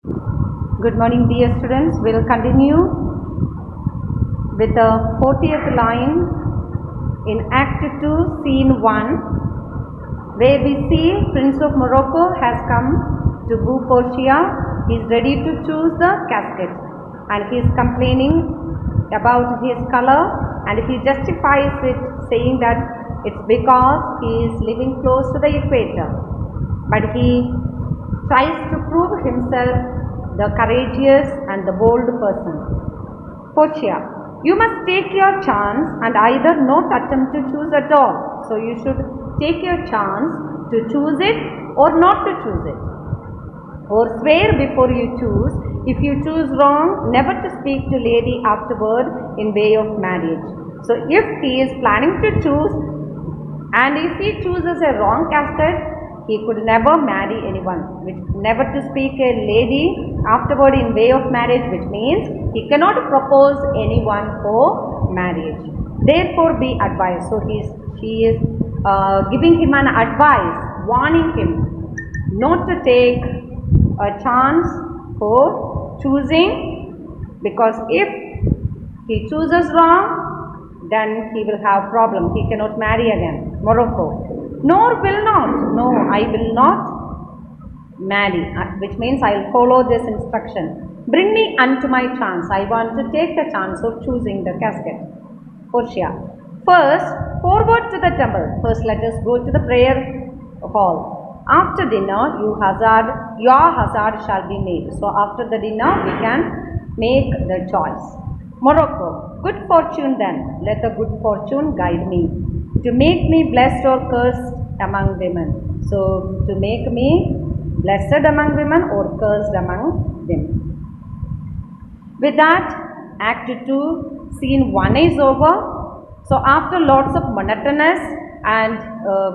Good morning, dear students. We'll continue with the 40th line in Act 2, Scene 1, where we see Prince of Morocco has come to woo Portia. He is ready to choose the casket and he is complaining about his color, and he justifies it saying that it's because he is living close to the equator, but he tries to prove himself the courageous and the bold person. Portia, you must take your chance and either not attempt to choose at all. So you should take your chance to choose it or not to choose it. Or swear before you choose. If you choose wrong, never to speak to lady afterward in way of marriage. So if he is planning to choose, and if he chooses a wrong casket, he could never marry anyone. Never to speak a lady afterward in way of marriage, which means he cannot propose anyone for marriage. Therefore, be advised. So she is giving him an advice, warning him not to take a chance for choosing, because if he chooses wrong, then he will have problem. He cannot marry again. Morocco. Nor will not. No, I will not marry, which means I will follow this instruction. Bring me unto my chance. I want to take the chance of choosing the casket. Portia. First, forward to the temple. First, let us go to the prayer hall. After dinner, your hazard shall be made. So, after the dinner, we can make the choice. Morocco. Good fortune then. Let the good fortune guide me, to make me blessed or cursed among women. So, to make me blessed among women or cursed among women. With that, Act 2, Scene 1 is over. So, after lots of monotonous and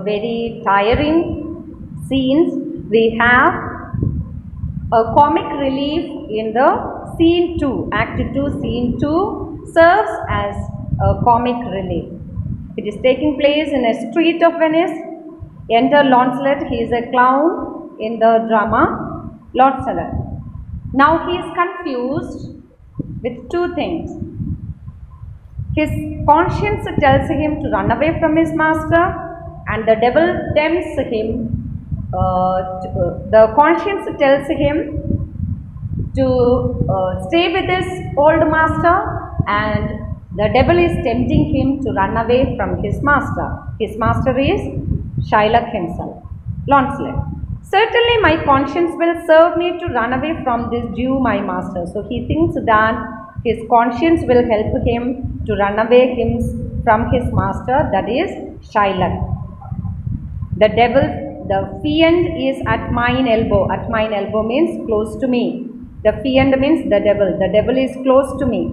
very tiring scenes, we have a comic relief in the Scene 2. Act 2, Scene 2 serves as a comic relief. It is taking place in a street of Venice. Enter Lancelot. He is a clown in the drama Lancelot. Now he is confused with two things. His conscience tells him to run away from his master, and the devil tempts him. The conscience tells him to stay with his old master, and the devil is tempting him to run away from his master. His master is Shylock himself, Lancelot. Certainly my conscience will serve me to run away from this Jew, my master. So he thinks that his conscience will help him to run away from his master, that is Shylock. The devil, the fiend is at mine elbow. At mine elbow means close to me. The fiend means the devil. The devil is close to me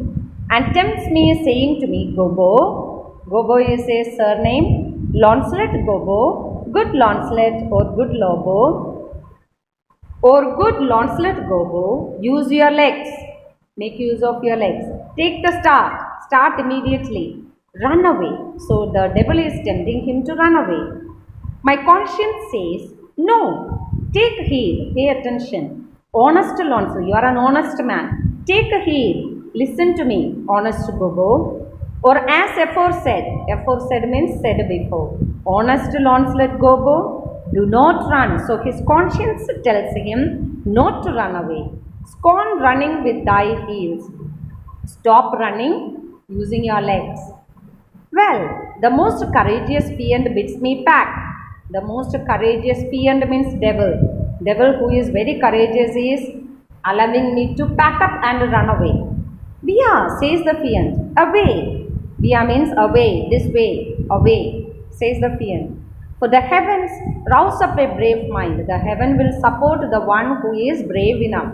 and tempts me, saying to me, Gobo. Gobo is a surname. Lancelot Gobo, good Lancelot or good Lobo, or good Lancelot Gobo, use your legs. Make use of your legs. Take the start. Start immediately. Run away. So the devil is tempting him to run away. My conscience says, no. Take heed. Pay attention. Honest Lancelot, you are an honest man. Take heed. Listen to me, honest Gobo. Or as aforesaid means said before. Honest Lancelot Gobo, do not run. So his conscience tells him not to run away. Scorn running with thy heels. Stop running using your legs. Well, the most courageous fiend bids me pack. The most courageous fiend means devil. Devil who is very courageous is allowing me to pack up and run away. Via, says the fiend, away. Via means away, this way, away, says the fiend. For the heavens rouse up a brave mind. The heaven will support the one who is brave enough,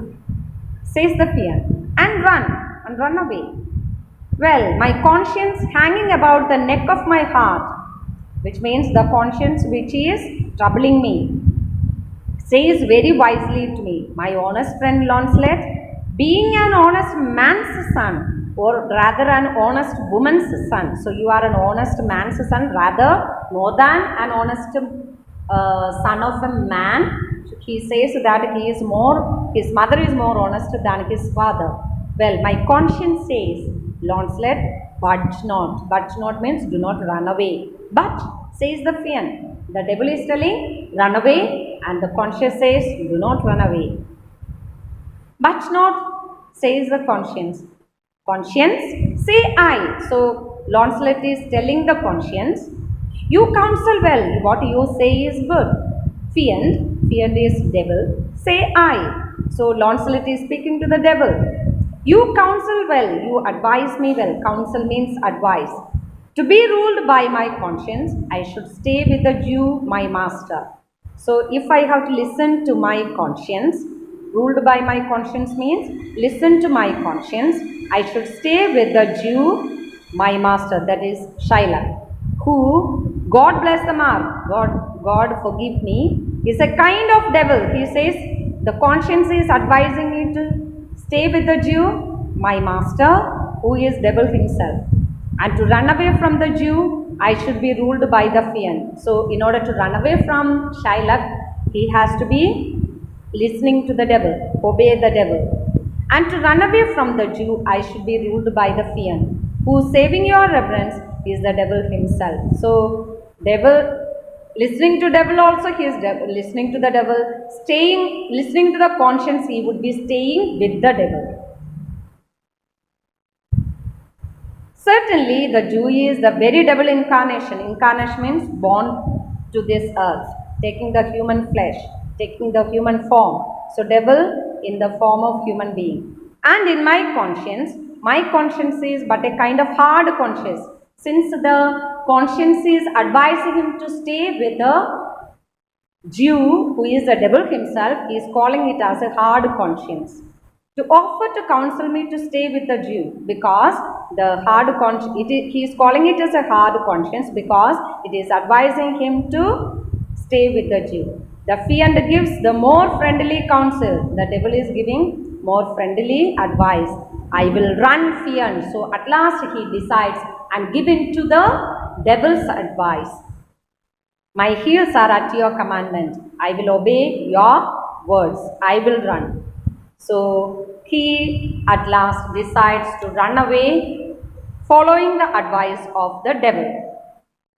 says the fiend, and run away. Well, my conscience hanging about the neck of my heart, which means the conscience which is troubling me, says very wisely to me, my honest friend Lancelot, being an honest man's son, or rather an honest woman's son. So you are an honest man's son rather more than an honest son of a man. He says that his mother is more honest than his father. Well, my conscience says, Launcelot, budge not. Budge not means do not run away. But, says the fiend. The devil is telling, run away, and the conscience says, do not run away. But not, says the conscience. Conscience, say I. So, Launcelot is telling the conscience, you counsel well, what you say is good. Fiend is devil, say I. So, Launcelot is speaking to the devil. You counsel well, you advise me well. Counsel means advice. To be ruled by my conscience, I should stay with the Jew, my master. So, if I have to listen to my conscience, ruled by my conscience means listen to my conscience, I should stay with the Jew, my master, that is Shylock, who, God bless the mark, God forgive me, is a kind of devil. He says, the conscience is advising me to stay with the Jew, my master, who is devil himself. And to run away from the Jew, I should be ruled by the fiend. So, in order to run away from Shylock, he has to be listening to the devil, obey the devil. And to run away from the Jew, I should be ruled by the fiend, who, saving your reverence, is the devil himself. So, listening to devil also, he is listening to the devil. Listening to the conscience, he would be staying with the devil. Certainly, the Jew is the very devil incarnation. Incarnation means born to this earth, taking the human flesh, taking the human form. So, devil in the form of human being. And in my conscience is but a kind of hard conscience. Since the conscience is advising him to stay with the Jew, who is the devil himself, he is calling it as a hard conscience. To offer to counsel me to stay with the Jew, because the hard conscience, he is calling it as a hard conscience because it is advising him to stay with the Jew. The fiend gives the more friendly counsel. The devil is giving more friendly advice. I will run fiend. So at last he decides and give in to the devil's advice. My heels are at your commandment. I will obey your words. I will run. So he at last decides to run away following the advice of the devil.